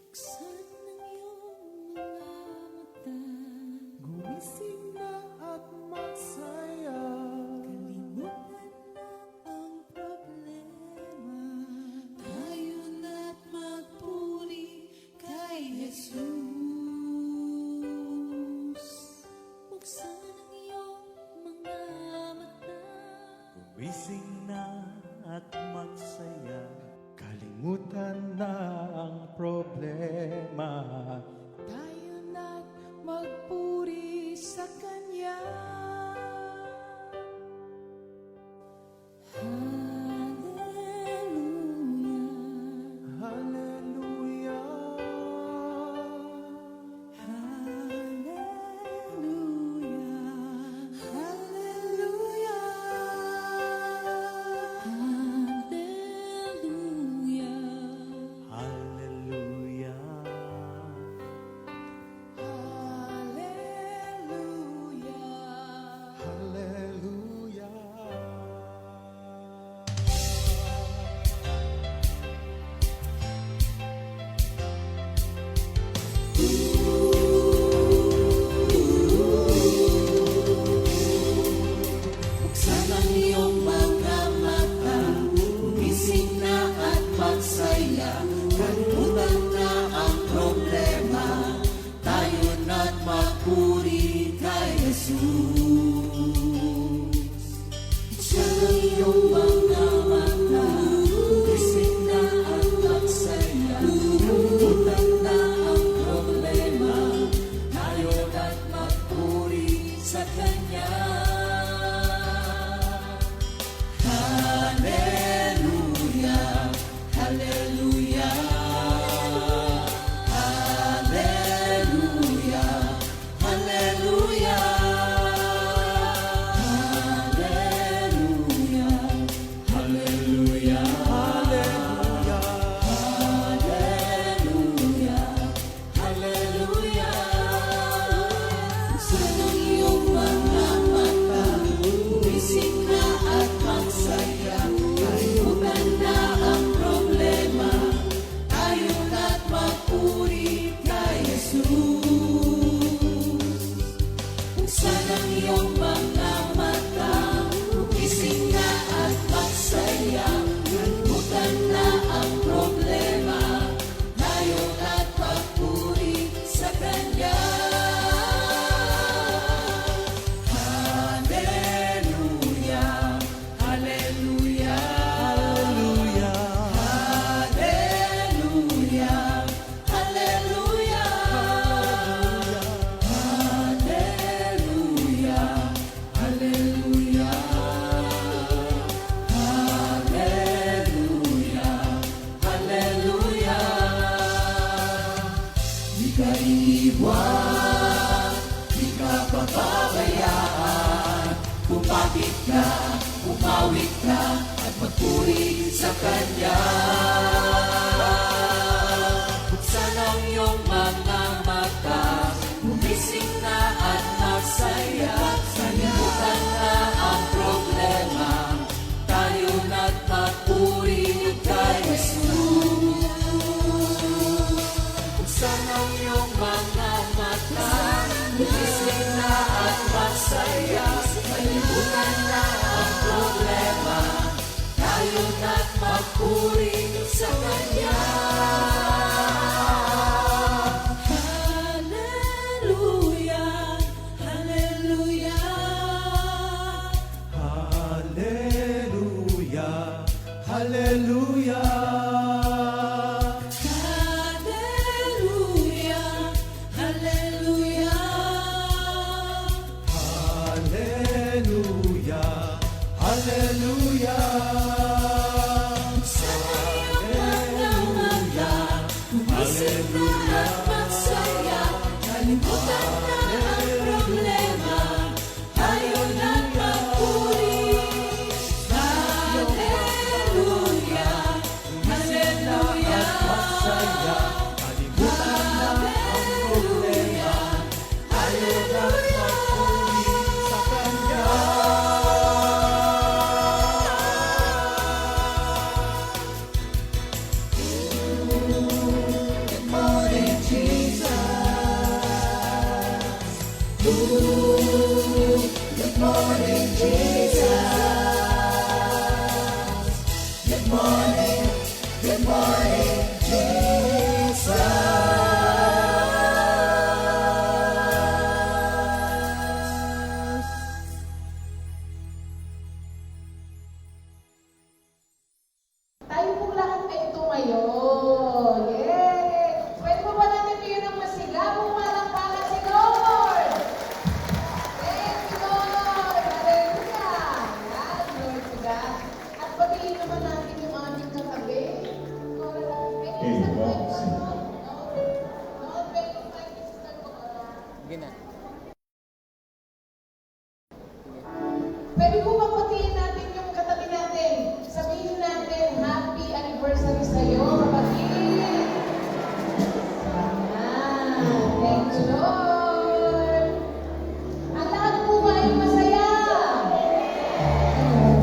Buksan ng iyong mga mata, gumising na at magsaya. Kalimutan na ang problema, tayo na't magpuri kay Jesus. Buksan ang iyong mga mata, Gumising na at magsaya. Kalimutan na ang problema. tayo na't magpuri sa Kanya. Hallelujah, Hallelujah. hallelujah, hallelujah, hallelujah, Hallelujah. hallelujah. Buksan ang iyong mga mata, gumising na at magsaya. Kalimutan na ang problema, tayo na't magpuri kay Jesus. Buksan ang iyong mga mata, gumising na at magsaya. Kalimutan na ang problema, tayo na't magpuri sa Kanya. Hallelujah, hallelujah, hallelujah, hallelujah, hallelujah, hallelujah, hallelujah, hallelujah. Buksan ang iyong mga mata, gumising na at magsaya. Kalimutan na ang problema, tayo na't magpuri kay Jesus. Buksan ang iyong mga mata, gumising na at magsaya. Kalimutan na ang problema, tayo na't magpuri sa Kanya. Hallelujah, hallelujah, hallelujah, hallelujah, hallelujah, hallelujah, hallelujah, hallelujah. Di ka iiwan, di ka pababayaan. Kumapit ka, umawit ka, at magpuri sa Kanya. Buksan ang iyong mga mata, gumising na at magsaya. Kalimutan na ang problema, tayo na't magpuri kay Jesus. Buksan ang iyong mga mata, gumising na at magsaya. Kalimutan na ang problema, tayo na't magpuri sa Kanya. Hallelujah, hallelujah, Hallelujah. Hallelujah. hallelujah, hallelujah. Hallelujah. Hallelujah. Sa iyong mga mata, gumising na at magsaya. Kalimutan na ang problema, tayo na't magpuri. Good morning, Jesus. Tayo pong lahat ay ito ngayon. Yay! Pwede po ba natin bigyan ng masigabong palakpakan si Lord? Thank you, Lord! Hallelujah! Yan, Lord to God. At pagiging naman natin yung aming katabi. Pwede po bang patiin natin yung katabi natin? Sabihin natin, happy anniversary sa'yo, kapatid! Ayan. Thank you, Lord! Ang lahat po ba ay masaya?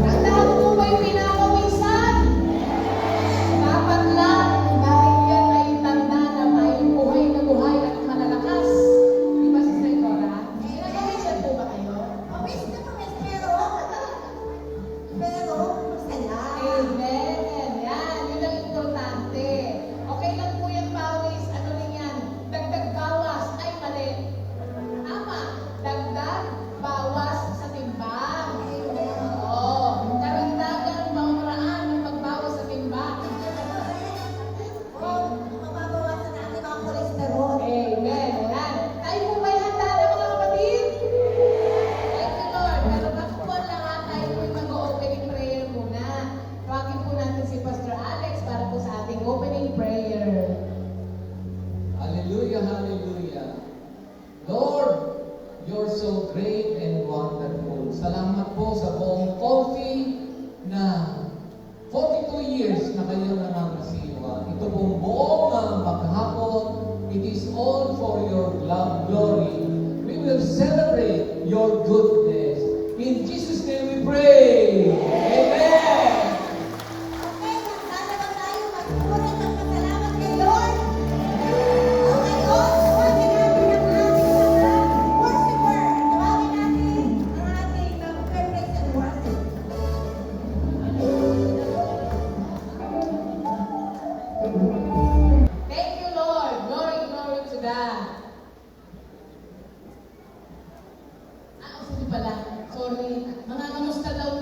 Ang lahat po ba ay pinapawisan? Dapat lang, dahil yan ay tanda na may buhay na buhay at malalakas. Di ba, Sister Cora? Pinagawisan po ba kayo? Amen. Yan, yun ang importante. Okay lang po yan, pawis. Ano rin yan? Dagdag bawas ay mali. Tama. Dagdag bawas sa timbang. Oo. Karagdagan pamamaraan ng pagbawas sa timbang. Amen. Yan. Tayo po ba'y handa na mga kapatid? Thank you, Lord. Pero bago po ang lahat, tayo po'y mag-opening prayer muna. Tawagin po natin si Pastor Alex para po sa ating opening prayer. Hallelujah, hallelujah. Lord, you're so great and wonderful. Salamat po sa buong coffee na 42 years na kayo nangangasiwa. Ito pong buong maghapon, it is all for your glory. We will celebrate your goodness. In Jesus' name we pray. Amen. Thank you, Lord. Glory, glory to God. Sige pala. Sorry. Mga kamusta daw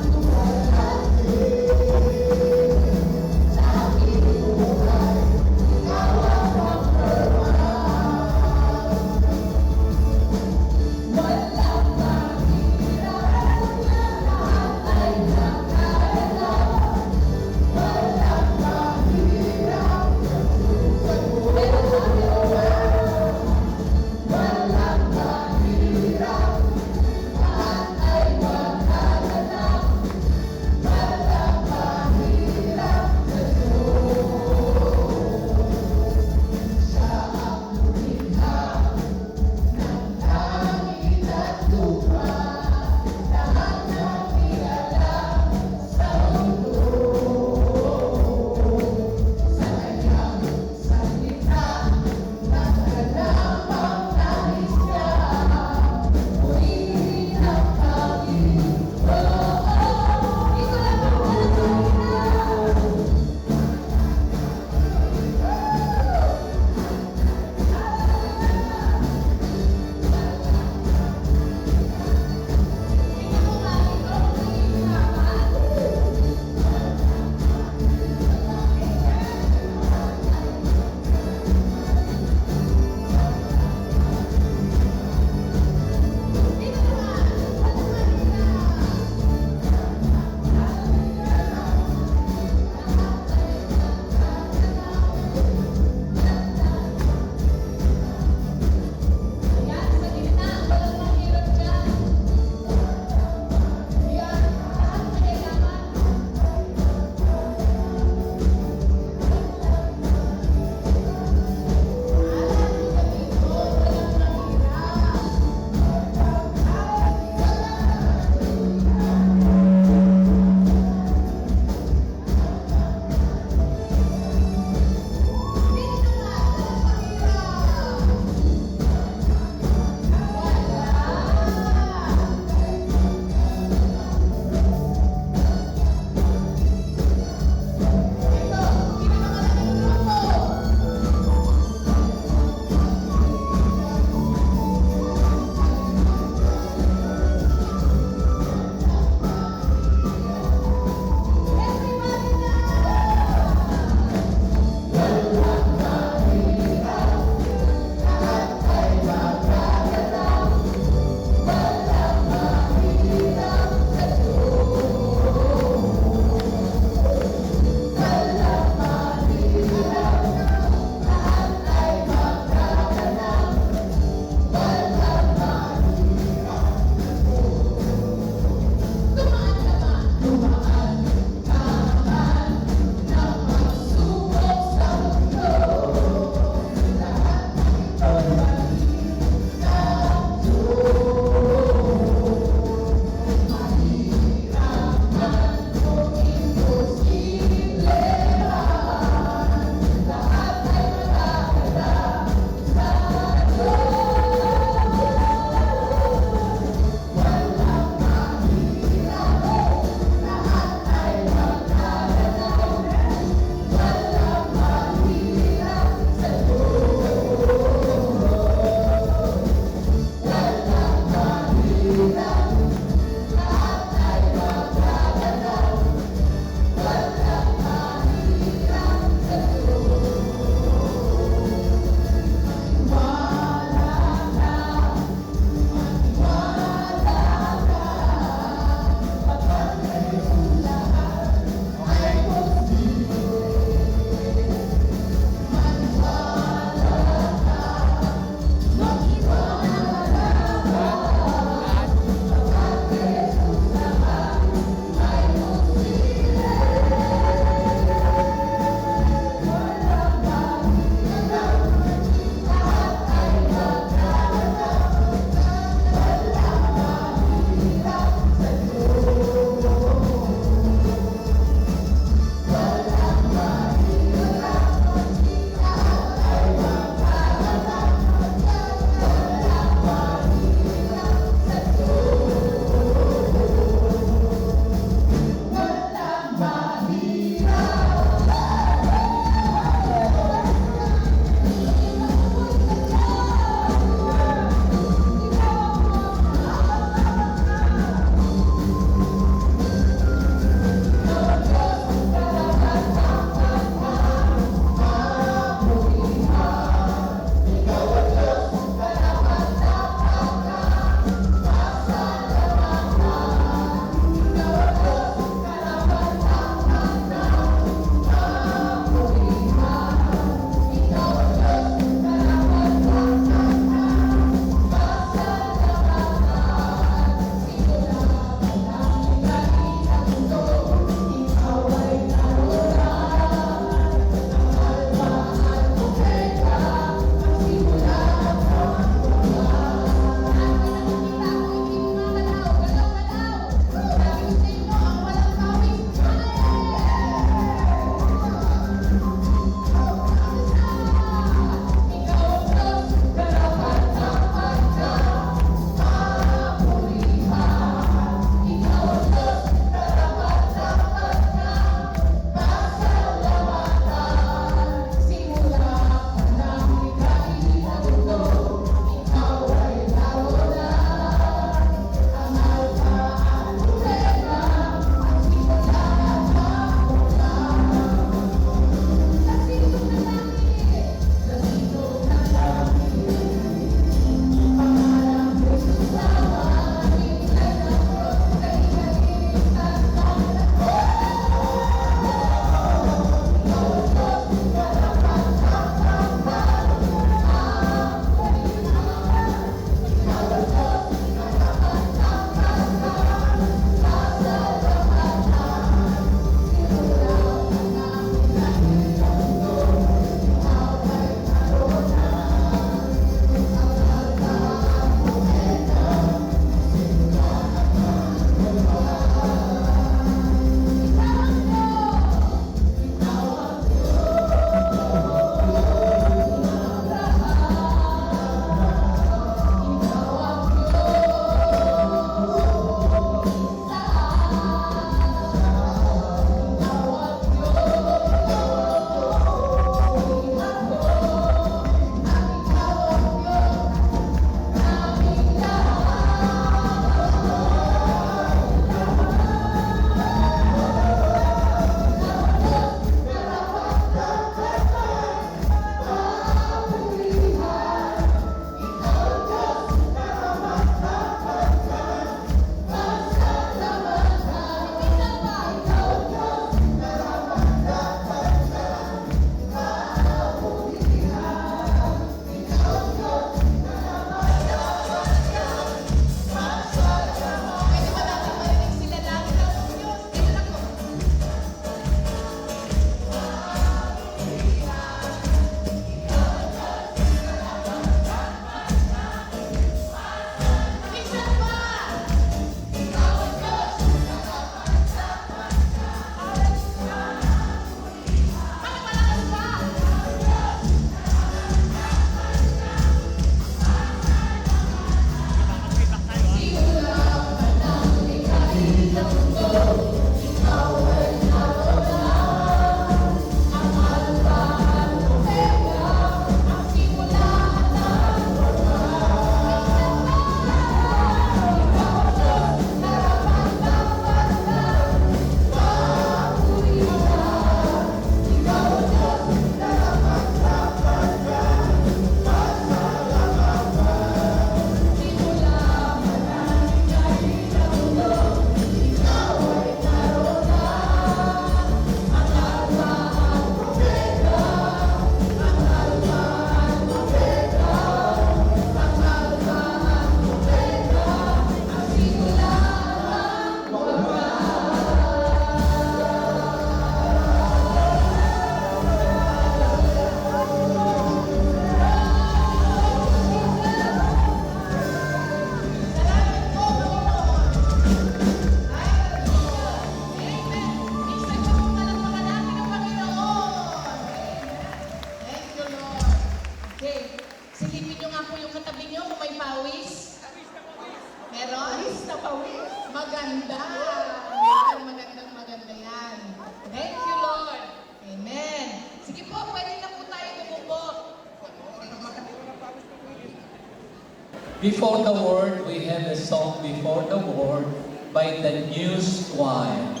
Before the Word, we have a song Before the Word by the News Choir.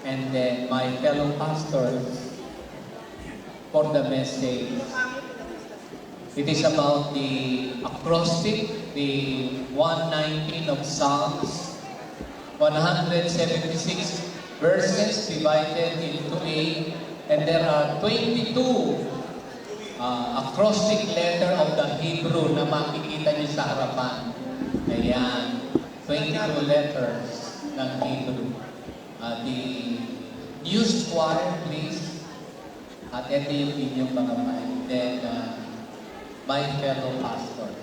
And then my fellow pastors for the message. It is about the acrostic, the 119 of Psalms, 176 verses divided into 8, and there are 22 acrostic letter of the Hebrew na makikita niyo sa harapan. Ayan, 22 letters ng Hebrew. The news choir, please. At ito yung inyong mga mic. Then, my fellow pastors.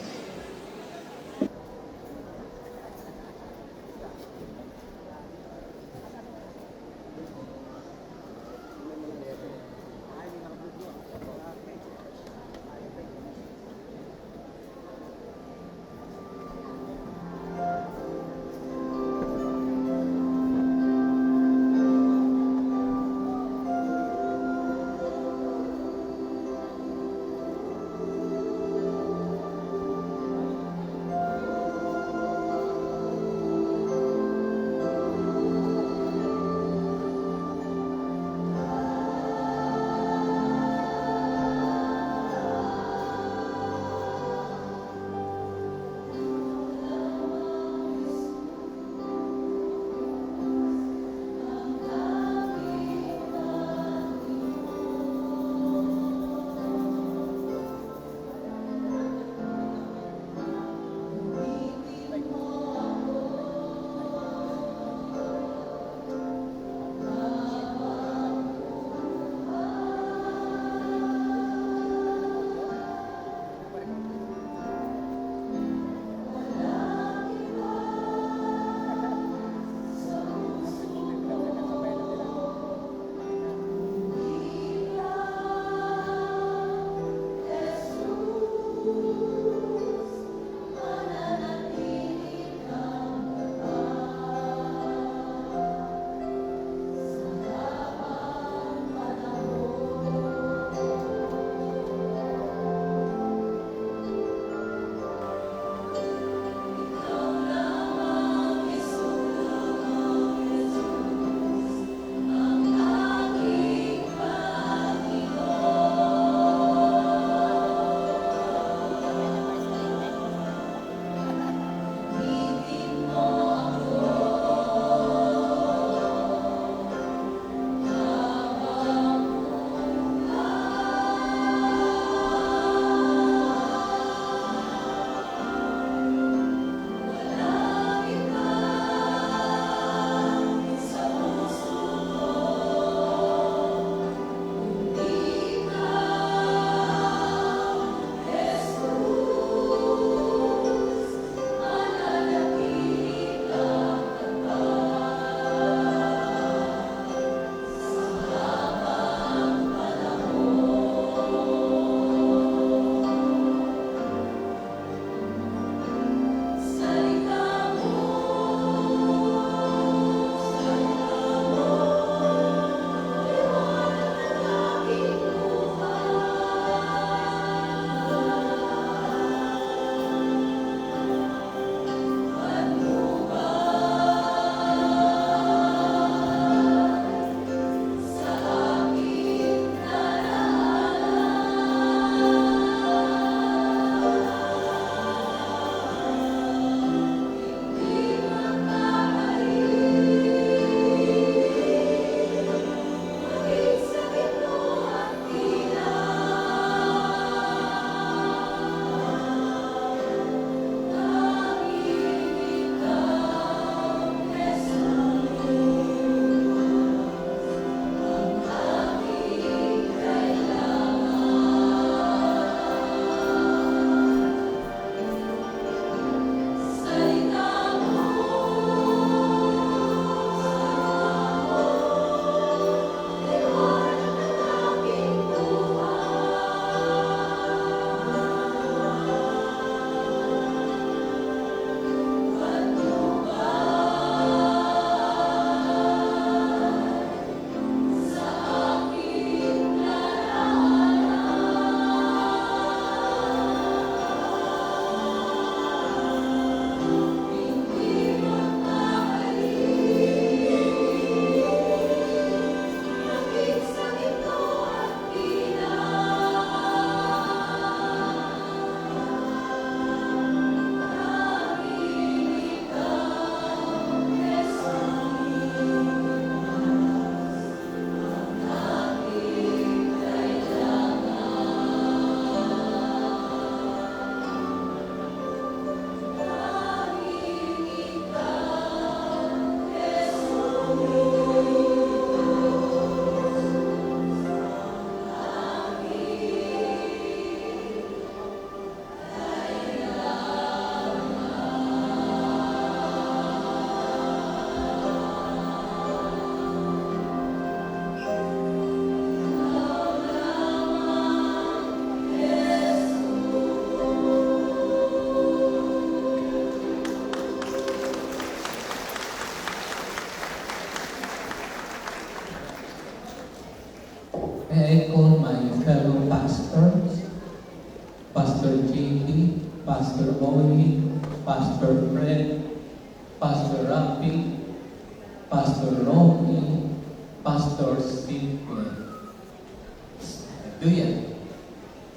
May I call my fellow pastors, Pastor JP, Pastor Oli, Pastor Fred, Pastor Rafi, Pastor Romy, Pastor Steve. Hallelujah.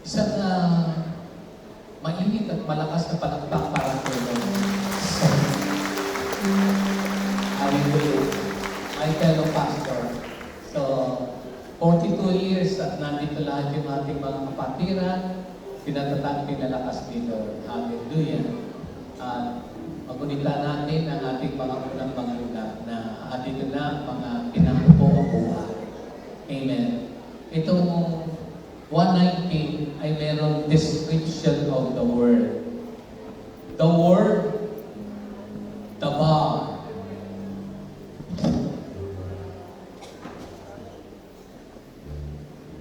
Isang mainit at malakas na palakpak para sa Lord. Hallelujah. My fellow pastor. So, 42 years at nandito lahat yung ating mga kapatiran, pinatatag, pinalakas dito. Hallelujah. At magunita natin ang ating mga unang mga lugar na dito na mga pinangkupo-kuha. Amen. Itong 119 ay merong description of the word. The word, the bar.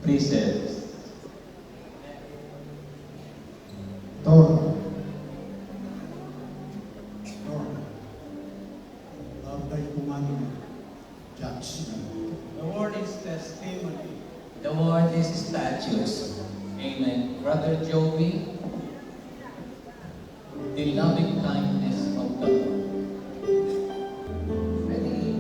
Precepts. Torah. Love thy commandment. Judgment. The word is testimony. The word is statutes. Amen. Brother Joey, the loving kindness of the Lord. Ready?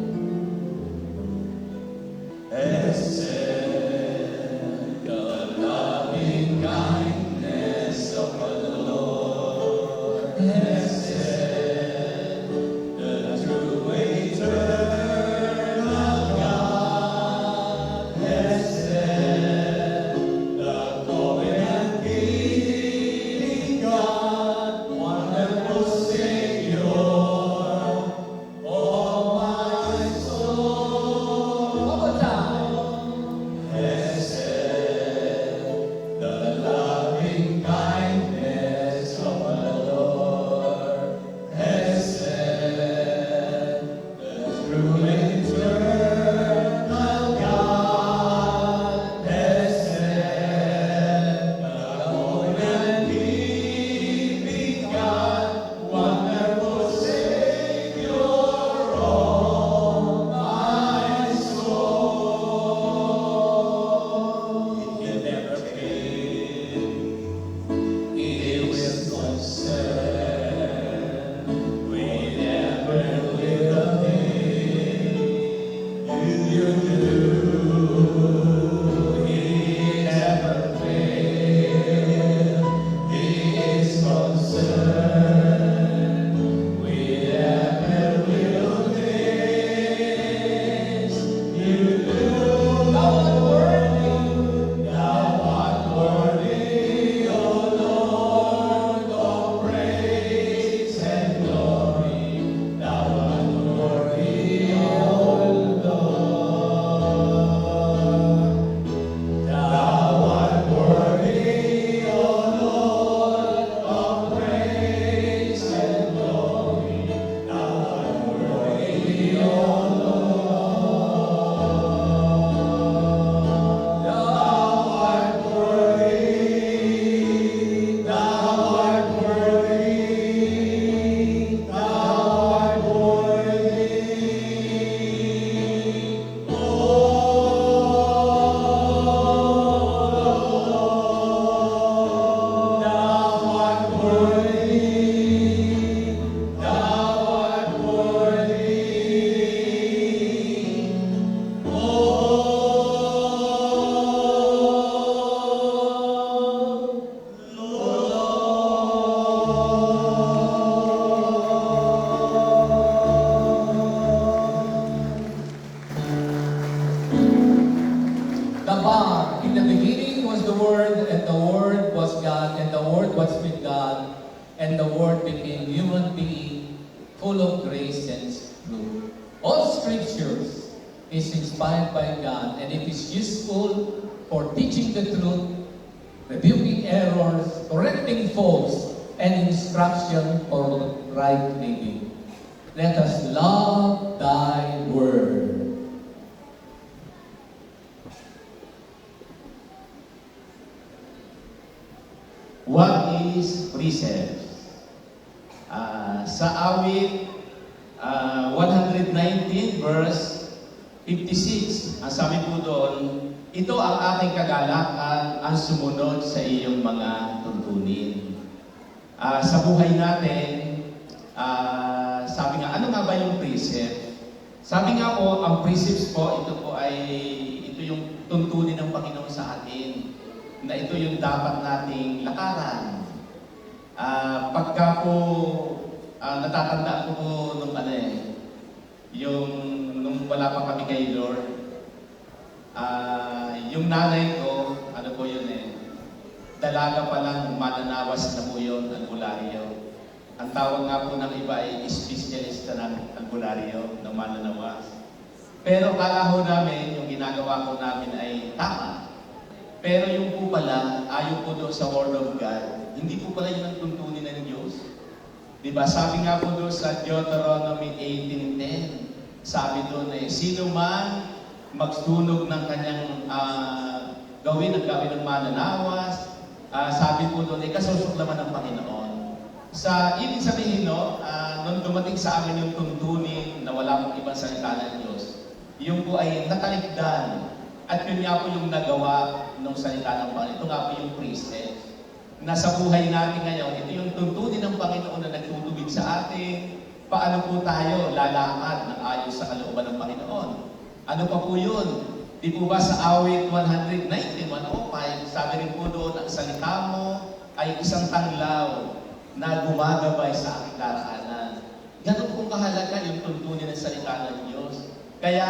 The loving kindness of the Lord. The true eternal God. The covenant keeping God, wonderful Savior, oh my soul. One more time. The loving kindness of the Lord. The true eternal God. The covenant keeping God, wonderful Savior, oh my soul. He never fail. He will concern. We never will fail. You do. He never fail. He is concerned. We never will fail. You do. Thou art worthy. Thou art worthy, O Lord, of praise and glory. Thou art worthy, O Lord. Thou art worthy, O Lord, of praise and glory. Thou art worthy, O Lord. Thou art worthy. Thou art worthy. Thou art worthy. Thou art worthy. Thou art worthy. The bar, in the beginning was the Word, and the Word was God, and the Word was with God, and the Word became human being, full of grace and truth. All scriptures is inspired by God, and it is useful for teaching the truth, rebuking errors, correcting faults, and instruction for right living. Let us love thy word. What is precepts? Sa awit 119 verse 56, ang sabi po doon, ito ang aking kagalakan, ang sumunod sa iyong mga tuntunin. Sa buhay natin, sabi nga, ano nga ba yung precept? Sabi nga po, ang precepts po, ito yung tuntunin ng Panginoon sa atin, na ito yung dapat nating lakaran. Pagka po, natatandaan ko po nung nung wala pa kami kay Lord, yung nanay ko, dalaga pa lang, mananawas na po yun, albularyo. Ang tawag nga po ng iba ay specialista ng albularyo, ng mananawas. Pero kala ho namin, yung ginagawa ko namin ay tama. Pero yung po pala, ayon po doon sa Word of God, hindi po pala yun ang tuntunin ng Diyos. Diba? Sabi nga po doon sa Deuteronomy 18:10, sabi doon sino man magsunog ng kanyang gawin ng mananawas, sabi po doon, kasusuklaman ng Panginoon. Ibig sabihin, nung dumating sa amin yung tuntunin na wala pong ibang salita ng Diyos, yung po ay nakaligdan. At yun nga po yung nagawa ng salita ng Panginoon. Ito nga po yung precept. Nasa buhay natin ngayon, ito yung tuntunin ng Panginoon na nagtutubig sa atin. Paano po tayo lalakad ng ayos sa kalooban ng Panginoon? Ano pa po yun? Di po ba sa awit 119, 105, sabi rin po doon, ang salita mo ay isang tanglaw na gumagabay sa aking daraanan. Ganun po kahalaga yung tuntunin ng salita ng Diyos. Kaya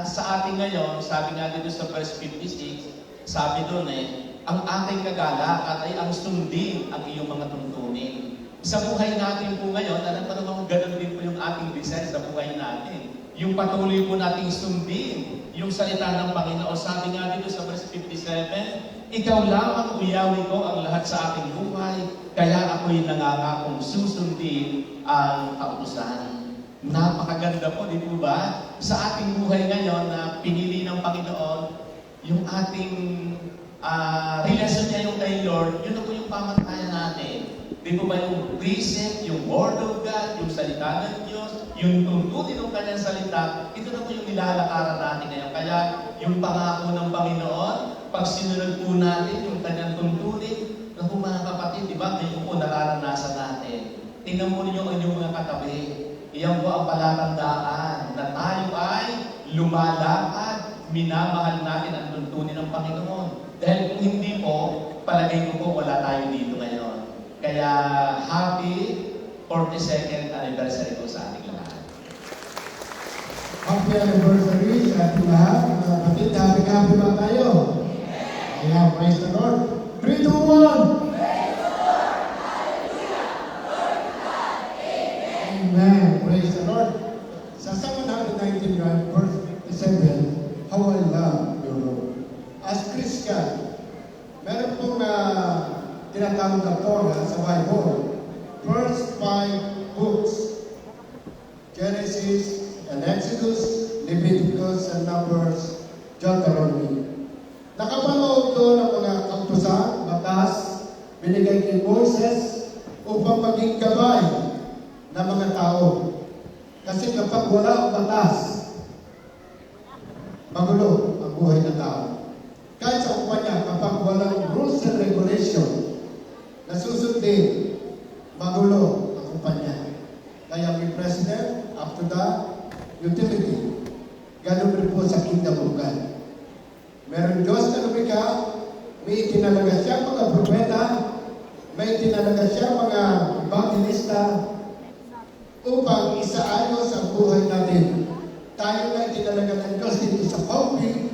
sa atin ngayon, sabi nga dito sa verse 56, sabi doon ang aking kagalakan ay ang sundin ang iyong mga tuntunin. Sa buhay natin po ngayon, alam pa naman ganun din po yung ating design sa buhay natin. Yung patuloy po nating sundin yung salita ng Panginoon. Sabi nga dito sa verse 57, ikaw lang ang uyawi ko ang lahat sa aking buhay, kaya ako'y nangangakong susundin ang kautusan. Napakaganda po, di po ba? Sa ating buhay ngayon na pinili ng Panginoon, yung ating relasyon niya yung kay Lord, yun na po yung pamantayan natin. Di po ba yung precept, yung Word of God, yung salita ng Diyos, yung tuntunin ng kanyang salita, ito na po yung nilalakaran natin ngayon. Kaya yung pangako ng Panginoon, pag sinunod po natin yung kanyang tuntunin, na po mga kapatid, di ba, ngayon po nararanasan natin. Tingnan mo ninyo ang inyong mga katabi. Iyan po ang palatandaan na tayo ay lumalakad, minamahal natin ang tuntunin ng Panginoon. Dahil kung hindi po, palagay ko po wala tayo dito ngayon. Kaya happy 42nd anniversary po sa ating lahat. Happy anniversary sa ating lahat. Mga kapatid, happy ba tayo? Ayan, praise the Lord. 3, 2, 1! Amen. Praise the Lord. Sa Psalm 119, verse 57, how I love your Lord. As Christian, meron pong tinatawag na Torah sa Bible. First 5 books. Genesis and Exodus, Leviticus and Numbers, Deuteronomy. Nakapanood doon ang mga kautusan, batas, binigay kay Moses upang maging gabay ng mga tao. Kasi kapag wala ang batas, magulo ang buhay ng tao. Kahit sa kumpanya, kapag walang rules and regulation na susundin, magulo ang kumpanya. Kaya may president, up to the utility. Ganun rin po sa kingdom of God. Meron Diyos na lumikha, may itinalaga siya mga propeta, may itinalaga siya mga evangelista, upang isaayos ang buhay natin. Tayo na itinalaga ng Diyos dito sa Paupi,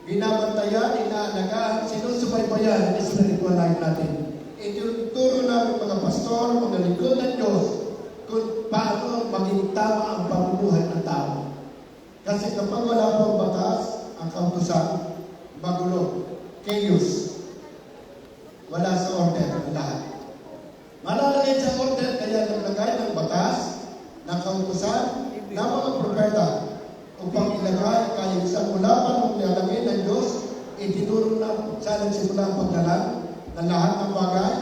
binabantayan, inaalagaan, sinusubaybayan ang spiritual life natin. Ituturo namin mga pastor, mga lingkod ng Diyos, kung paano maging tama ang pamumuhay ng tao. Kasi kapag wala pang batas, ang kautusan, magulo, chaos, wala sa order ang lahat. Malalagay sa order, kaya naglagay ng batas, ng kautusan, ng mga propeta, upang ilagay kaya sa mula pa nung nilalagay ng Diyos, itinuro na sa nagsimula ang paglalang ng lahat ng bagay.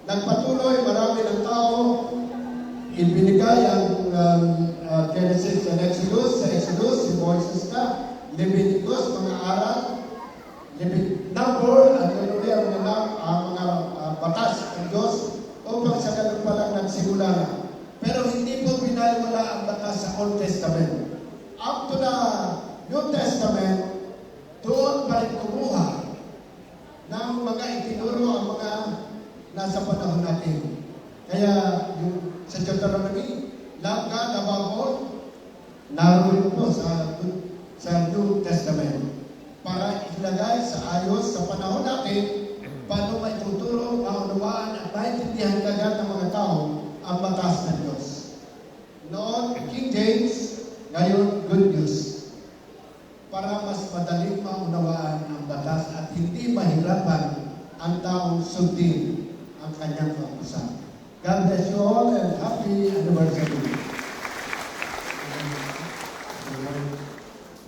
Nagpatuloy, marami ng tao, ibinigay ang Genesis and Exodus. Sa Exodus, si Moises na, Leviticus, mga aral, number at mayroon ang mga batas ng Diyos upang sa ganun pa lang nagsimula na. Pero hindi po binaliwala ang batas sa Old Testament. Up to the New Testament, doon pa rin kumuha ng mga itinuro ang mga nasa panahon natin. Kaya yung sa Deuteronomy, love God above all, naroon po sa New Testament para ilagay sa ayos sa panahon natin paano may tuturo, maunawaan at maintindihan kagad ng mga tao ang batas ng Diyos. Noon, King James, ngayon, Good News. Para mas madaling maunawaan ang batas at hindi mahirapan ang taong sundin ang kanyang pag-usap. God bless you all and happy anniversary.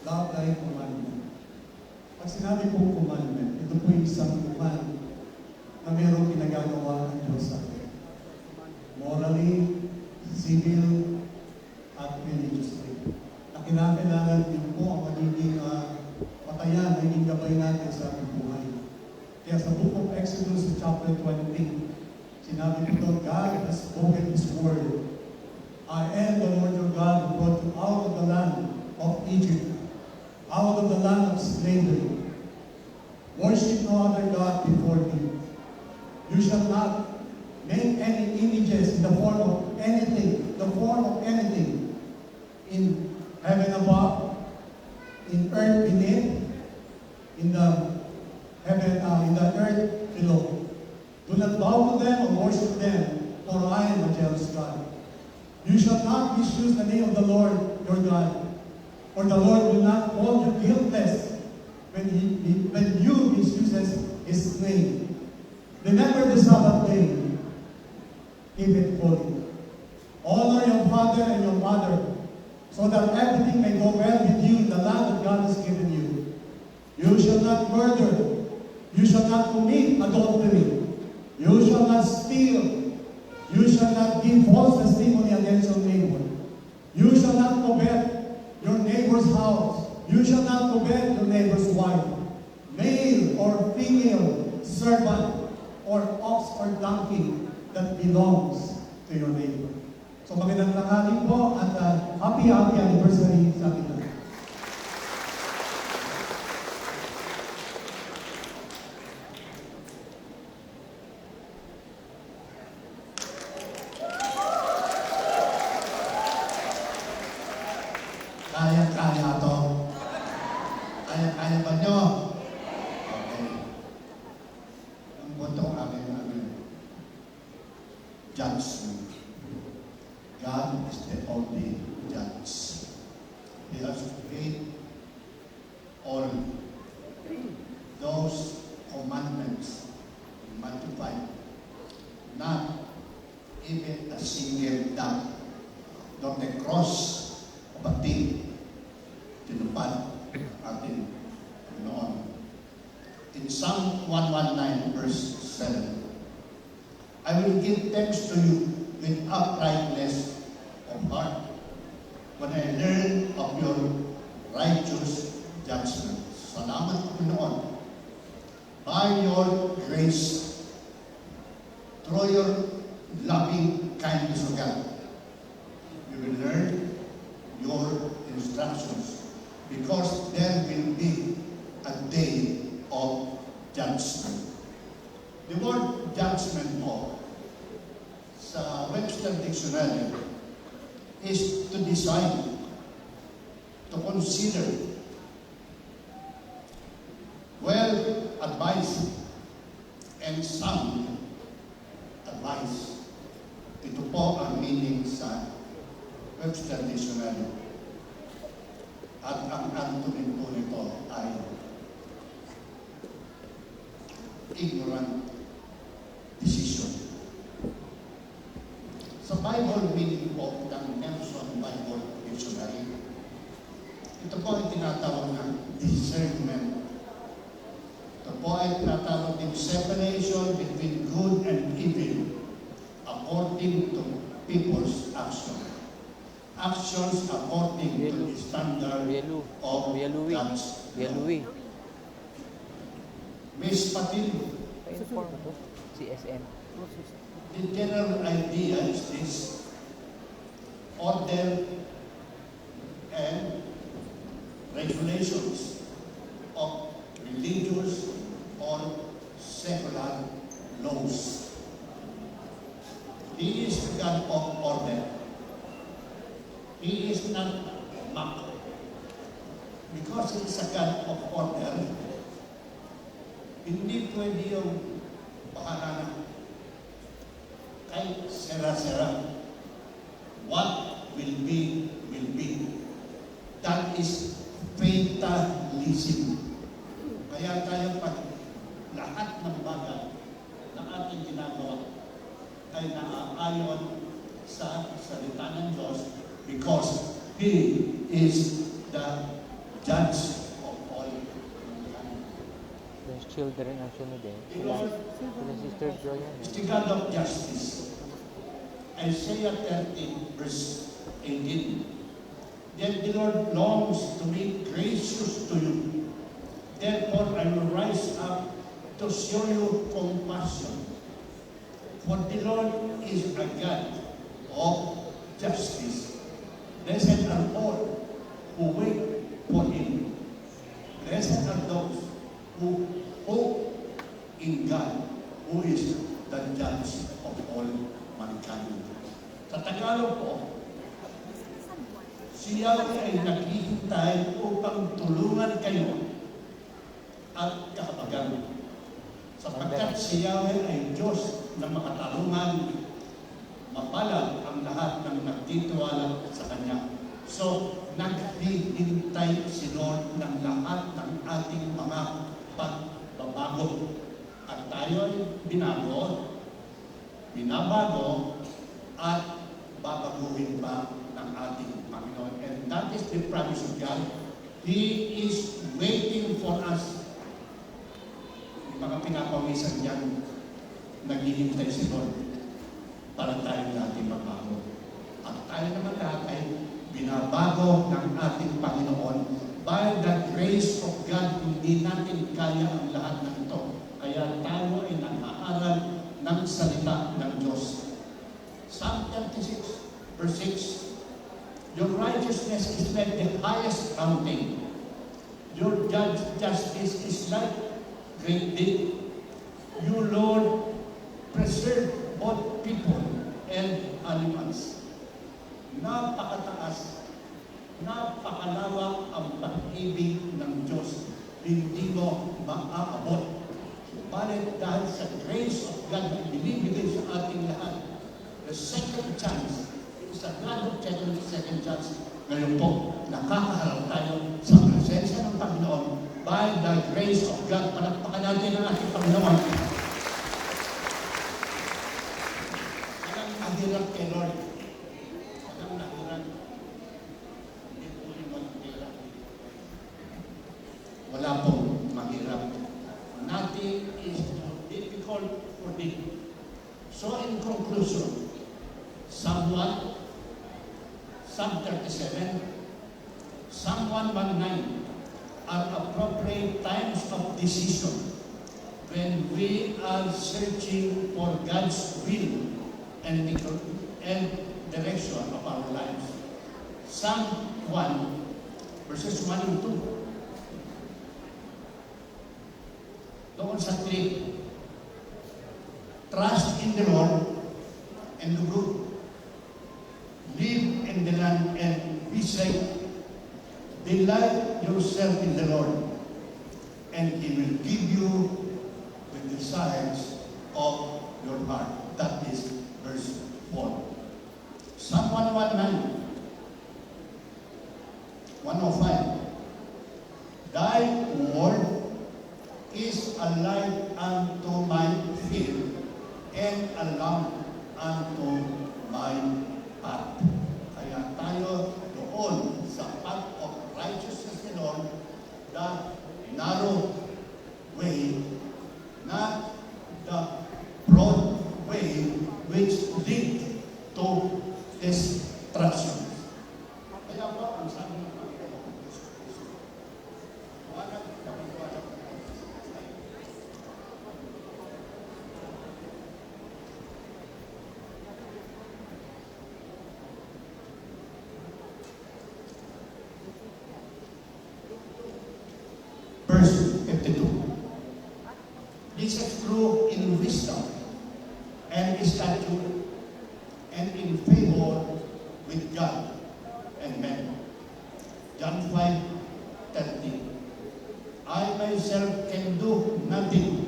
Love thy commandment. Pag sinabi pong commandment, ito po yung isang command na mayroong ginagagawa ng Diyos sa atin. Morally, civil, at religiously. Na kinakailangan din po ang magiging patayan, magiging gabay natin sa ating buhay. Kaya sa Book of Exodus, chapter 20, sinabi ko doon, God has spoken His word. I am the Lord your God who brought you out of the land of Egypt, out of the land of slavery. Worship no other God before me. You shall not make any images in the form of anything, in heaven above, in earth beneath, in the heaven, in the earth below. Do not bow to them or worship them, for I am a jealous God. You shall not misuse the name of the Lord your God, for the Lord will not hold you guiltless when you misuses His name. Remember the Sabbath day, keep it holy. Honor your father and your mother, so that everything may go well with you in the land that God has given you. You shall not murder. You shall not commit adultery. You shall not steal. You shall not give false testimony against your neighbor. You shall not covet your neighbor's house. You shall not covet your neighbor's wife, male or female, servant, or ox or donkey that belongs to your neighbor. So magandang tanghali po at happy anniversary sa ating lahat. Kaya-kaya to. Kaya-kaya ba nyo? Okay. Ang butong aking judgment. God is the only judge. He has made all those commandments multiplied. Not even a single dot. Not the cross of a thing. Tinupad ating Panginoon. In Psalm 119 verse 7, I will give thanks to you with uprightness of heart when I learn of your righteous judgment. Salamat, Panginoon. By your grace, through your loving kindness of God, we will learn your instructions because there will be a day of judgment. The word judgment po sa Webster Dictionary is to decide, to consider, well advised, and sound advice. Ito po ang meaning sa Webster Dictionary. At ang antonym po nito ay ignorant decision. Sa Bible meaning po ng Nelson Bible Dictionary, ito po ay tinatawag na discernment. Ito po ay tinatawag din separation between good and evil according to people's action. Actions according to the standard of God's law. Miss Patil, Pa-inform ko. CSM. the general idea is this: order and regulations of religious or secular laws. He is the God of order. He is not mock. Because he is a God of order, hindi pwede yung bahala na kahit sera-sera. What will be, will be. That is fatalism. Kaya tayo pag lahat ng bagay na ating ginagawa ay naaayon sa salita ng Diyos because He is the judge of all mankind. There's children ang sunod eh. The Lord Sila Sister Joya. is the God of justice. Isaiah 30 verse 18. Yet the Lord longs to be gracious to you. Therefore I will rise up to show you compassion. For the Lord is a God of justice. Blessed are all who wait for Him. Blessed are those who hope in God, who is the judge of all mankind. Sa Tagalog po, siya ay naghihintay upang tulungan kayo at kahabagan. Sapagkat siya ay Diyos na makatarungan, mapalad ang lahat ng nagtitiwala sa Kanya. So, naghihintay si Lord ng lahat ng ating mga pagbabago. At tayo ay binabago, at babaguhin pa ng ating Panginoon. And that is the promise of God. He is waiting for us. Yung mga pinapawisan niyan, naghihintay si Lord para tayo natin magbago. At tayo naman lahat ay binabago ng ating Panginoon. By the grace of God, hindi natin kaya ang lahat ng ito. Kaya tayo ay nag-aaral ng salita ng Diyos. Psalm 36, verse 6. Your righteousness is like the highest mountain. Your justice is like great deep. You, Lord, preserve both people and animals. Napakataas, napakalawak ang pag-ibig ng Diyos. Hindi mo maaabot. Balit dahil sa grace of God na binibigay sa ating lahat, the second chance, sa God of second chance, ngayon po, nakakaharap tayo sa presensya ng Panginoon by the grace of God. Palakpakan natin ang ating Panginoon. Walang mahirap kay Lord. Walang mahirap. Hindi po yung mahirap. Wala pong mahirap. Nothing is difficult for Him. So in conclusion, Psalm 1, Psalm 37, Psalm 119 are appropriate times of decision when we are searching for God's will and direction of our lives. Psalm 1, verses 1 and 2. Doon sa 3, trust in the Lord and do good. Live in the land and be safe. Delight yourself in the Lord, and He will give you the desires of your heart. That is verse 4. Psalm 119, 105. Thy word is a light unto my feet and a lamp unto my path. Kaya tayo doon sa path of righteousness ni Lord, the narrow way, not the broad way which lead to destruction. Kaya po, ang sabi ng Panginoon, verse 52. This is true in wisdom and statute and in favor with God and men. John 5:30. I myself can do nothing.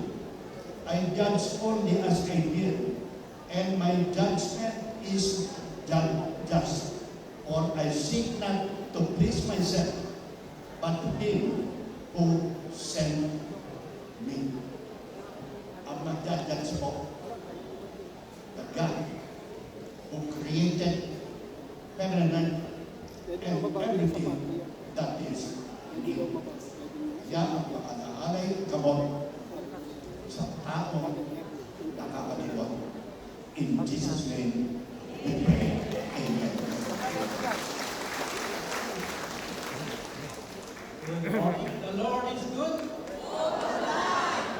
I judge only as I hear, and my judgment is just. For I seek not to please myself, but Him who sent me. Ang mag-judge po, the God who created heaven and earth and everything that is in it. Yan ang makakaalay kamot sa taong nakakaliwan. In Jesus' name, we pray. Amen. The Lord is good.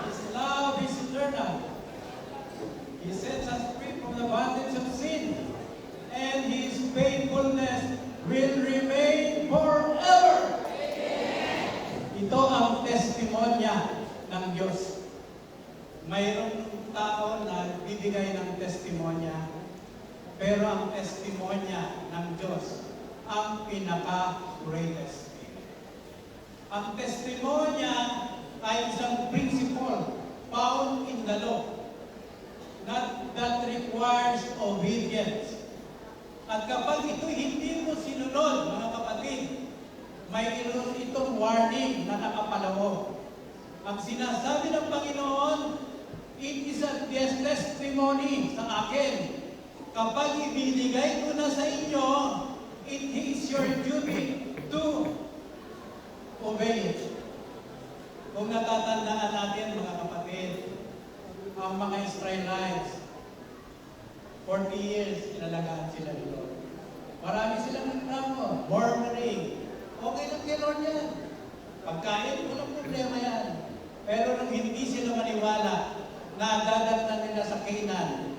His love is eternal. He sets us free from the bondage of sin, and His faithfulness will remain forever. Ito ang testimonya ng Diyos. Mayroong tao na bibigay ng testimonya, pero ang testimonya ng Diyos ang pinaka-greatest. Ang testimonya ay isang principle found in the law that requires obedience. At kapag ito hindi mo sinunod, mga kapatid, mayroon itong warning na nakapaloob. Ang sinasabi ng Panginoon, it is a testimony sa akin. Kapag ibinigay ko na sa inyo, it is your duty to obey it. Kung natatandaan natin, mga kapatid, ang mga Israelites, 40 years, inalagaan sila ni Lord. Marami silang nagtramo, murmuring. Okay lang kay Lord yan. Pagkain, walang problema yan. Pero nung hindi sila maniwala na dadagnan nila sa Canaan,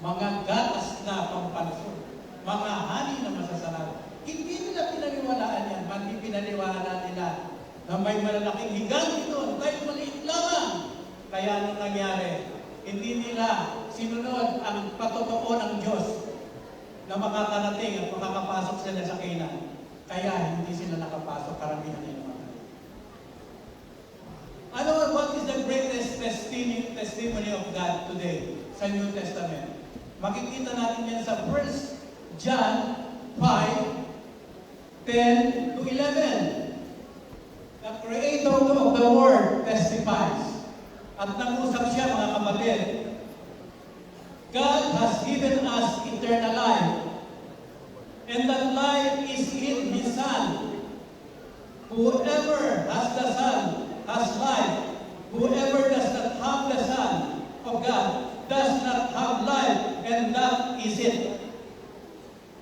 mga gatas na pampalusot, mga hani na masasarap, hindi nila pinaniwalaan yan. Hindi pinaniwala nila na may malalaking higante doon, kahit maliit lamang. Kaya anong nangyari? Hindi nila sinunod ang patotoo ng Diyos na makakarating at makakapasok sila sa Canaan. Kaya hindi sila nakapasok, karamihan nila. What is the greatest testimony of God today sa New Testament? Makikita natin yan sa 1 John 5:10 to 11. The Creator of the world testifies. At nag-usap siya, mga kapatid. God has given us eternal life, and that life is in His Son. Whoever has the Son has life. Whoever does not have the Son of God does not have life, and that is it.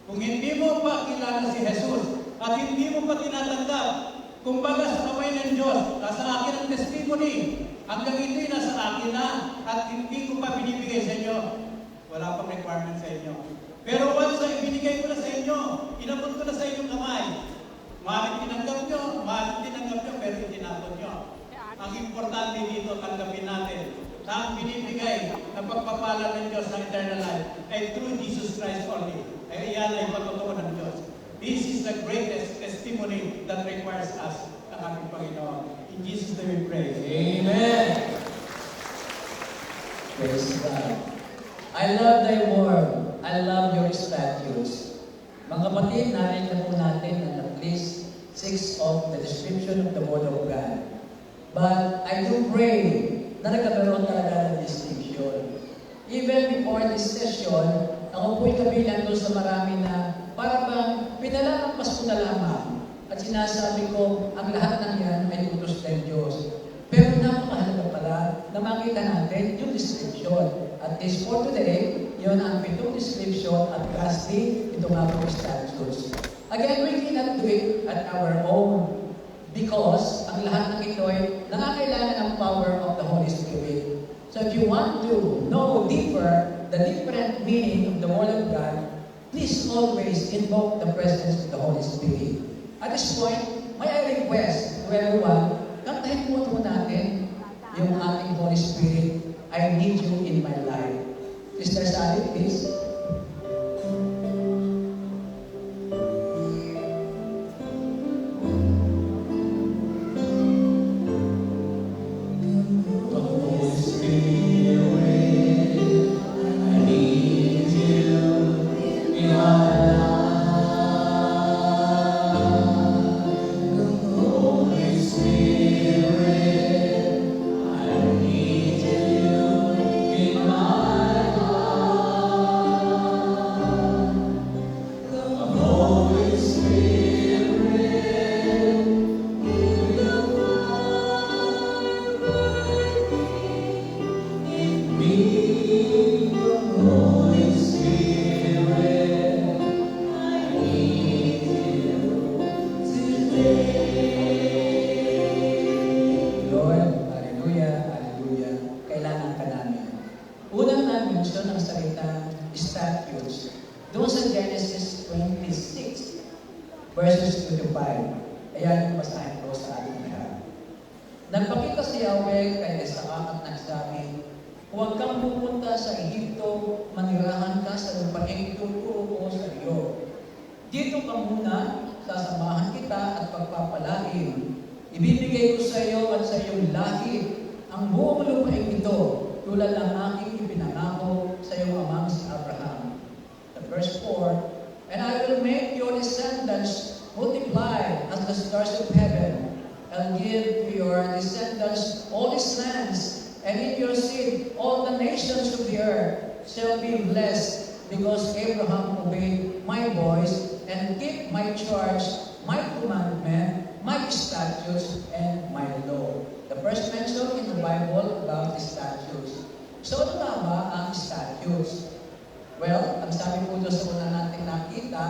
Kung hindi mo pa kilala si Jesus at hindi mo pa tinatanggap, kumbaga sa kamay ng Diyos, nasa akin ang testimony, hanggang ito'y nasa akin na at hindi ko pa binibigay sa inyo, wala pang requirement sa inyo. Pero once na ibinigay ko na sa inyo, inabot ko na sa inyong kamay, maaaring tinanggap nyo, pero itinapon nyo. Ang importante dito, tanggapin natin na ang binibigay ng pagpapala ng Diyos ng eternal life ay through Jesus Christ only. Ay iyan ay patotoo ng Diyos. This is the greatest testimony that requires us ng ating Panginoon. In Jesus' name we pray. Amen. Praise God. I love Thy word. I love your statutes. Mga kapatid, narinig na po natin ang at least 6 of the description of the word of God. But I do pray na nagkakaroon talaga ng distinction. Even before this session, ako po'y kabilang doon sa marami na para bang pinalalampas ko na lamang. At sinasabi ko, ang lahat ng yan ay utos ng Diyos. Pero napakahalaga pala na makita natin yung description. At this for today, yun ang 7 description at lastly, ito nga po statutes. Again, we cannot do it at our own because ang lahat ng ito ay nangangailangan ng power of the Holy Spirit. So if you want to know deeper the different meaning of the Word of God, please always invoke the presence of the Holy Spirit. At this point, may I request to everyone, kantahin po natin yung ating Holy Spirit, I need you in my life. Sister Sally, please. Lord, hallelujah, hallelujah, kailangan ka namin. Unang na-mention ng salita statutes doon sa Genesis 26, verses 2 to 5. Ayan yung basahin ko sa ating lahat. Nagpakita si Yahweh kay Isaac at nagsabi, huwag kang pupunta sa Ehipto, manirahan ka sa lupaing tuturo ko sa iyo. Dito ka muna, sasamahan kita at pagpapalain. Ibibigay ko sa iyo at sa iyong lahi ang buong lupaing ito, tulad ng aking ipinangako sa iyong amang si Abraham. At verse 4, and I will make your descendants multiply as the stars of heaven, and give to your descendants all these lands, and in your seed all the nations of the earth shall be blessed, because Abraham obeyed my voice and kept my charge, my commandment, my statutes, and my law. The first mention in the Bible about the statutes. So, ano nga ba ang statutes? Well, ang sabi po doon sa una natin nakita,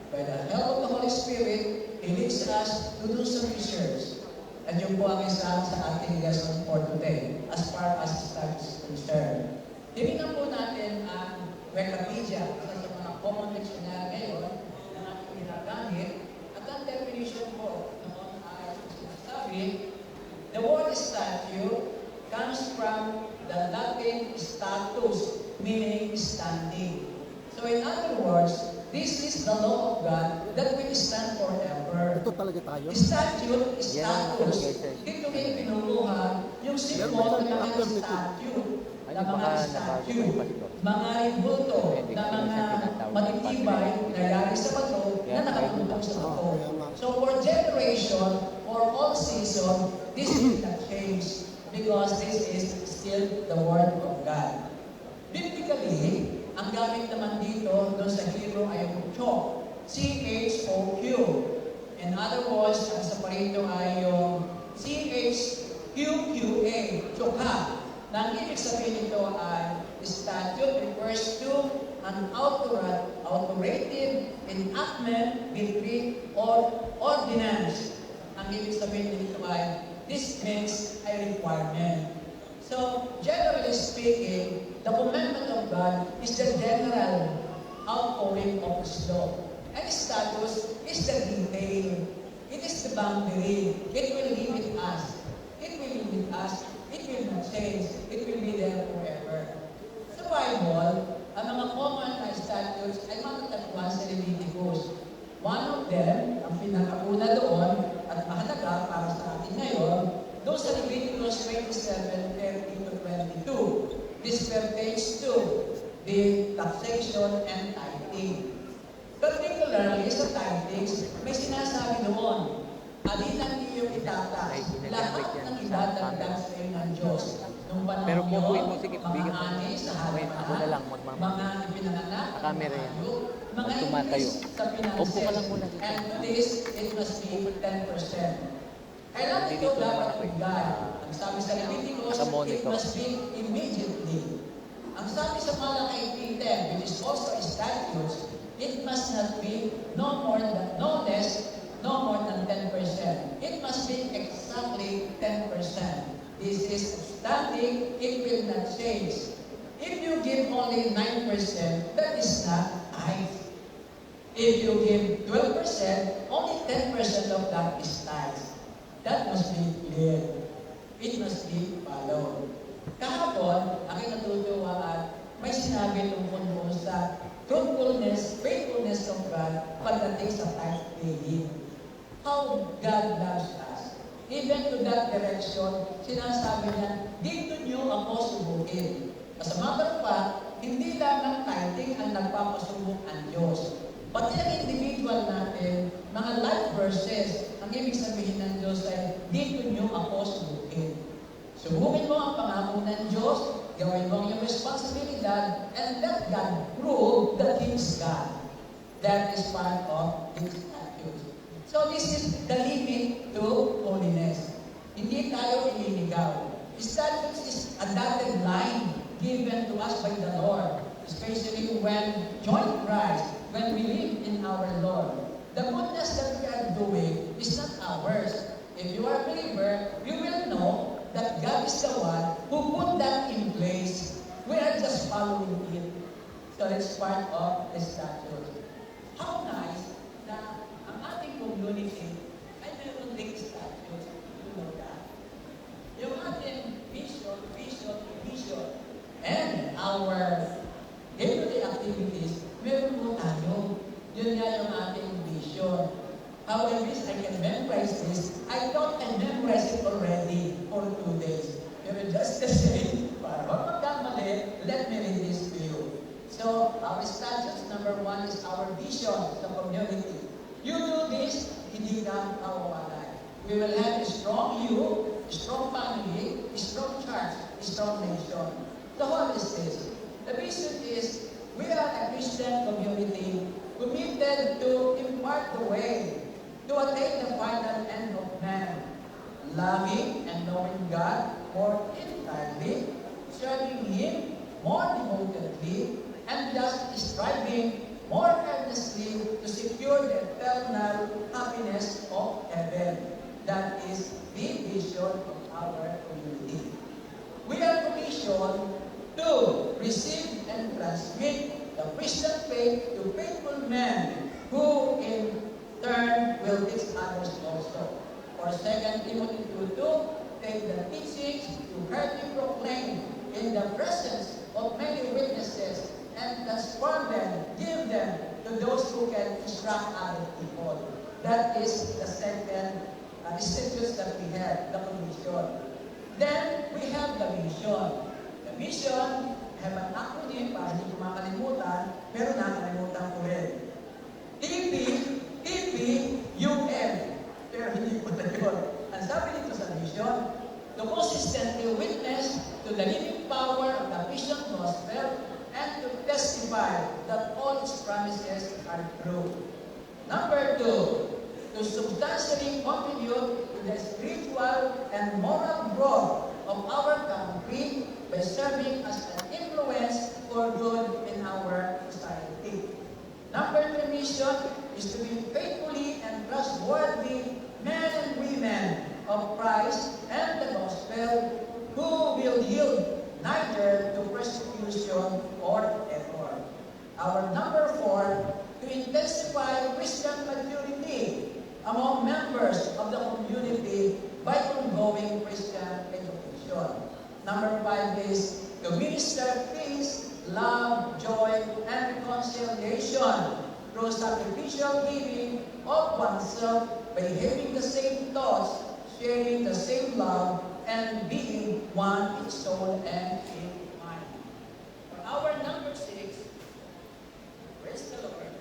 by the help of the Holy Spirit, He leads us to do some research. At yun po ang isa sa ating lesson for today, as far as statutes is concerned. Tingnan po natin ang Wikipedia, isa sa mga common dictionary ngayon na ating ginagamit, at ang definition po noon ay sinasabi, the word statute comes from the Latin status, meaning standing. So in other words, this is the law of God that will stand forever. Ito talaga tayo? Statute, Yan ang status. nakalagay. Dito rin pinukuha yung symbol ng mga statute, ng mga statute, mga ribulto, na mga matitibay na yari sa bato na nakatutong sa bato. So for generation, for all season, this will not change because this is still the Word of God. Biblically, ang gamit naman dito, doon sa Hebrew ay chok. C-H-O-Q. In other words, ang sa parito ay yung C-H-Q-Q-A. Chokha. Na ang ibig sabihin nito ay statute refers to an authoritative enactment, decree, or ordinance. Ang ibig sabihin nito ay this means a requirement. So, generally speaking, the commandment of God is the general outpouring of His law. And status is the detail. It is the boundary. It will limit us. It will limit us. It will not change. It will be there forever. Sa Bible, ang mga common na statutes ay matatagpuan sa Leviticus. One of them, ang pinakauna doon, at mahalaga para sa atin ngayon, doon sa Leviticus 27:30-22. This pertains to the taxation and tithing. Particularly sa tithings, may sinasabi doon, alin ang iyong itataas, lahat ng idadagdag sa iyo ng Diyos. Nung panahon Pero pupuin mo, yun, sige, mga bigyan mo. ani sa Wait, ako na lang, halaman, magmamahal. mga ipinanganak, Sa camera yan. mga Pag tumatayo. increase sa Upo ka lang muna finances. dito. And this, it must be 10%. Kailan ito Dito dapat naman ako. ibigay? Ang sabi sa Leviticus, Naka-monitor. it must be immediately. Ang sabi sa Malaki 18:10, which is also a statutes, it must not be no less, no more than 10%. It must be exactly 10%. This is standing, it will not change. If you give only 9%, that is not tithe. If you give 12%, only 10% of that is tithe. that must be clear. It must be followed. Kahapon, aking natutuwaan, may sinabi tungkol mo sa truthfulness, faithfulness of God pagdating sa tithe-paying. How God loves us. Even to that direction, sinasabi niya, dito niyo ako subukin. As a matter of fact, hindi lang ng tithing ang nagpapasubok ang Diyos. Pati ang individual natin, mga life verses, ang ibig sabihin ng Diyos ay, dito niyo ako subukin. Subukin mo ang pangako ng Diyos, gawin mo ang iyong responsibilidad, and let God prove that He is God. That is part of His statutes. So this is the limit to holiness. Hindi tayo ililigaw. Statutes is a dotted line given to us by the Lord, especially when joint Christ, when we live in our Lord. The goodness that we are doing is not ours. If you are a believer, you will know that God is the one who put that in place. We are just following it. So it's part of the statute. How nice na ang ating community ay meron ding statutes. You know that. Yung ating vision, and our day-to-day activities, meron po tayo. Yun nga yung ating vision. How I wish I can memorize this. I thought I memorized it already for 2 days. Pero just the same, para magkamali, let me read this to you. So, our statutes, number 1 is our vision sa community. You do this, hindi ka mawawala. We will have a strong you, a strong family, a strong church, a strong nation. So what is this? The vision is, we are a Christian community committed to impart the way to attain the final end of man, loving and knowing God more entirely, serving Him more devotedly, and just striving more earnestly to secure the eternal happiness of heaven. That is the vision of our community. We are commissioned to receive and transmit the Christian faith to faithful men who in turn will teach others also. For 2 Timothy 2:2, take the teachings you heard me proclaim in the presence of many witnesses and transform them, give them to those who can instruct other people. That is the second institutes that we have, the commission. Then we have the mission. The mission, have an acronym para hindi ko makalimutan, pero nakalimutan ko rin. TPUM. Pero hindi ko na yun. Ang sabi dito sa mission, to consistently witness to the living power of the Christian gospel and to testify that all its promises are true. Number 2, to substantially contribute to the spiritual and moral growth of our country by serving as an influence for good in our society. Number 3 mission is to be faithfully and trustworthy men and women of Christ and the gospel who will yield neither to persecution or error. Our number 4, to intensify Christian maturity among members of the community by ongoing Christian education. Number 5 is to minister peace, love, joy, and reconciliation through sacrificial giving of oneself by having the same thoughts, sharing the same love, and being one in soul and in mind. For our number 6, praise the Lord.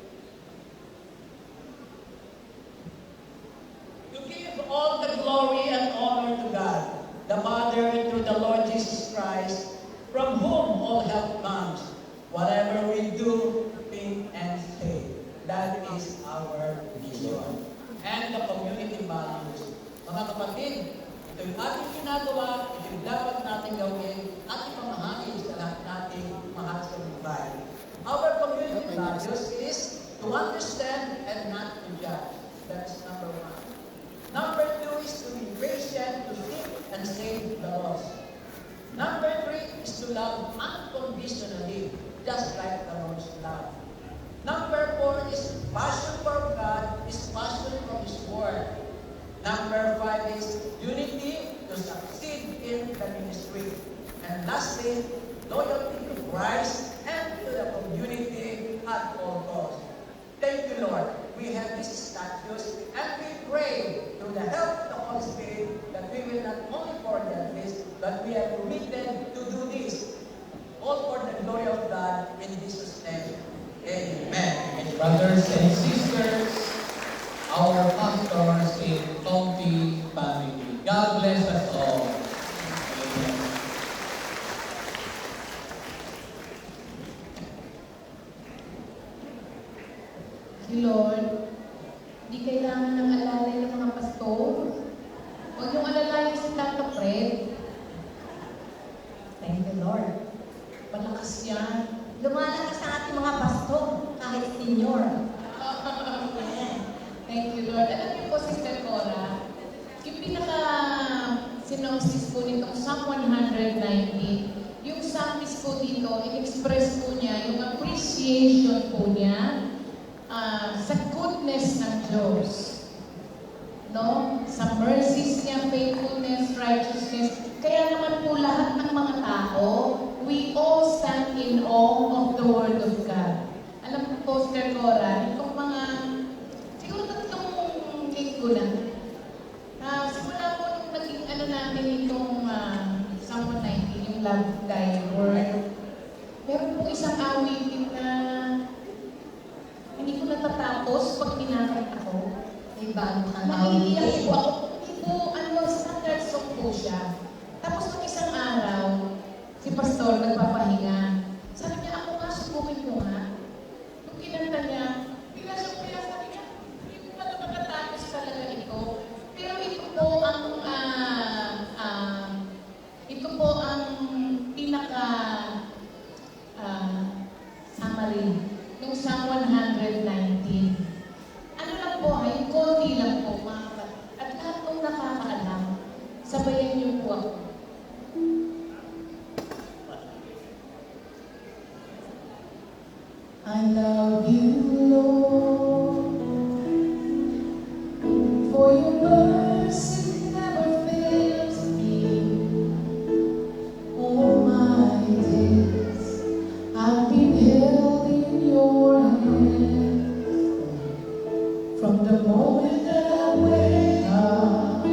To give all the glory and honor to God, the Father, through the Lord Jesus Christ, from whom all help comes, whatever we do, think, and say. That is our vision. And the community values. Mga kapatid, ito yung ating ginagawa, ito yung dapat natin gawin, at ipamahagi sa lahat nating mahal sa buhay. Our community values is to understand and not to judge. That's number 1. Number 2 is to be patient, to seek and save the lost. Number 3 is to love unconditionally, just like the Lord's love. Number 4 is passion for God, is passion for His Word. Number 5 is unity to succeed in the ministry. And lastly, loyalty to Christ and to the community at all costs. Thank you, Lord. We have these statutes and we pray through the help of the Holy Spirit that we will not only forget this, but we are committed to do this. All for the glory of God in Jesus' name. Amen. Brothers and sisters, our pastors in County family, God bless us all. Amen. Lord, di kailangan ng alalay ng mga pastor. Huwag yung alalayan si Tata Fred. Thank you, Lord. Malakas yan. Lumalakas ang ating mga pastor, kahit senior. Thank you, Lord. Alam niyo po, Sister Cora, yung pinaka-synopsis po nitong Psalm 190, yung psalmist po dito, in-express po niya yung appreciation po niya sa goodness ng Diyos. No? Sa mercies niya, faithfulness, righteousness. Kaya naman po lahat ng mga tao, we all stand in awe of the Word of God. Alam mo po, Sister Cora, itong mga, siguro tatlong linggo na, simula po nung naging natin itong Psalm 190, yung Love Thy Word. Meron po isang awitin na hindi ko natatapos pag kinakanta ko. May bago ka na. Naiiyak po ako. Hindi po, standard song po siya. Tapos nung isang araw, si Pastor nagpapahinga. Sabi niya, ako nga, subukin ko nga. Nung kinanta niya, pinasok niya, sabi niya, hindi ko pa nakatapos talaga ito. Pero ito po ang pinaka summary nung Psalm 119. Ano lang po, ay konti lang po, mga kapatid. At lahat ng nakakaalam, sabayan niyo po ako. I love you, Lord, for your mercy never fails me. All my days, I've been held in your hands. From the moment that I wake up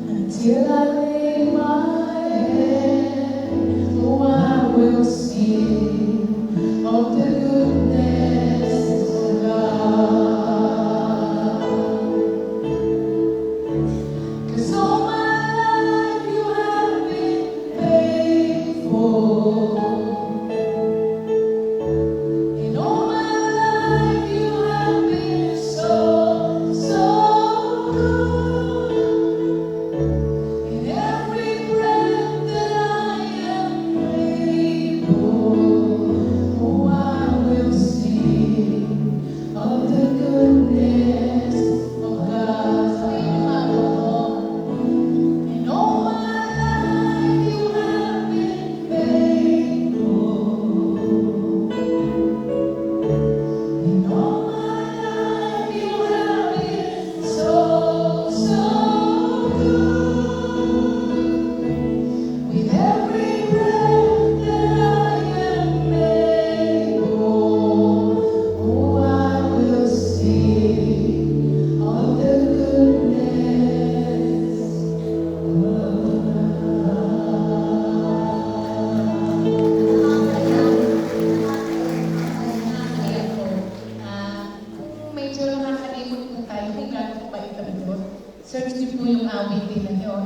until I lay my head, oh, I will sing of the goodness of God. 'Cause all my life you have been faithful. In all my life you have been so, so good. In every breath that I am able, oh, I will sing of the goodness of God. In all my life you have been faithful. In all my life you have been so, so good. With every breath that I am able, oh, I will sing of the goodness of kung medyo nakakalimot po tayo kung gano'n po kayo ng Diyos, search niyo po yung awitin na yun.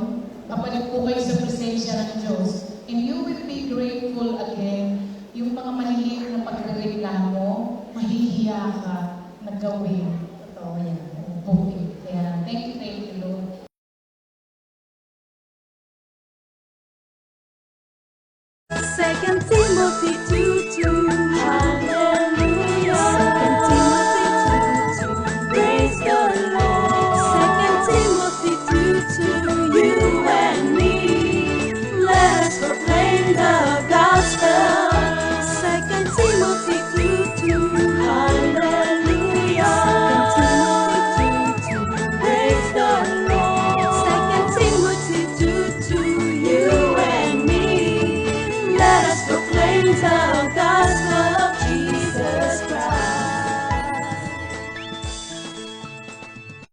Kapalik po kayo sa presensya ng Diyos. And you will be grateful again. Yung mga maliliit na pagreklamo, mahihiya ka na gawin. Totoo yan. Buti. Kaya, thank you, Lord. Second Timothy 2:2. Hallelujah. Second Timothy 2:2. Praise the Lord. Second Timothy 2:2. You and me, let us proclaim the gospel. Second Timothy 2:2. Hallelujah. Second Timothy 2:2. Praise the Lord. proclaim the